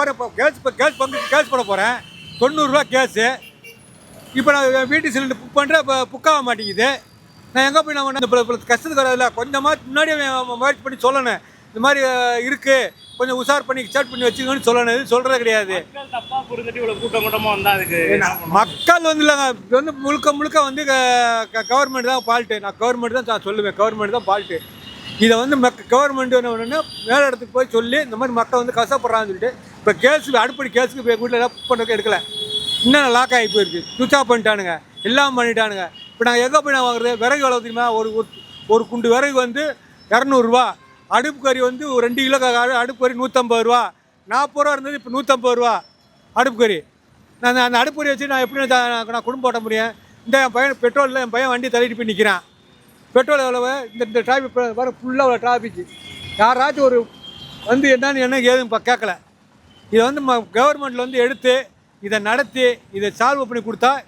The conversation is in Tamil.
கேஸ் போட போகிறேன். 90 ரூபா கேஸு. இப்போ நான் வீட்டு சிலிண்டர் புக் பண்ணுறேன். இப்போ புக்காக மாட்டேங்குது. நான் எங்கே போய் நான் இந்த கஷ்டத்துக்கு வரதில்ல. கொஞ்சமாக முன்னாடியே முயற்சி பண்ணி சொல்லணும். இந்த மாதிரி இருக்குது, கொஞ்சம் உஷார் பண்ணி செக் பண்ணி வச்சுக்கணும்னு சொல்லணும். இது சொல்கிறது கிடையாது. தப்பாக புரிஞ்சுட்டு இவ்வளோ கூட்டமாக வந்தால் அதுக்கு மக்கள் வந்து இல்லைங்க, இது வந்து முழுக்க வந்து கவர்மெண்ட் தான் ஃபால்ட்டு. நான் கவர்மெண்ட் தான் சொல்லுவேன், கவர்மெண்ட் தான் ஃபால்ட்டு. இதை வந்து கவர்மெண்ட் என்ன பண்ணணும்னா மேலே இடத்துக்கு போய் சொல்லி இந்த மாதிரி மக்கள் வந்து கஷ்டப்படுறான்னு சொல்லிட்டு இப்போ அடுப்படி கேஸுக்கு இப்போ வீட்டில் எல்லாம் புக் பண்ணுறதுக்கு எடுக்கலை. இன்னும் லாக் ஆகி போயிருக்கு. சுவிச் ஆஃப் பண்ணிட்டானுங்க, எல்லாம் பண்ணிட்டானுங்க. இப்போ நாங்கள் எங்கே போய் நான் வாங்குறது? விறகு எவ்வளோ தெரியுமா? ஒரு குண்டு விறகு வந்து 200 ரூபா. அடுப்பு கறி வந்து ஒரு 2 கிலோ அடுப்பு கறி 150 ரூபா. 40 ரூபா இருந்தது, இப்போ 150 ரூபா அடுப்பு கறி. நான் அந்த அடுப்பு கறி வச்சு நான் எப்படி நான் குடும்பம் ஓட்ட முடியும்? என் பையன் பெட்ரோலில் என் பையன் வண்டி தள்ளிட்டு போய் நிற்கிறான். பெட்ரோல் எவ்வளவு? இந்த டிராஃபிக் வர ஃபுல்லாக அவ்வளோ டிராஃபிக்கு. யாராச்சும் ஒரு வந்து என்ன ஏதுன்னு கேட்கல. இதை வந்து கவர்மெண்ட்டில் வந்து எடுத்து இதை நடத்தி இதை சால்வ் பண்ணி கொடுத்தா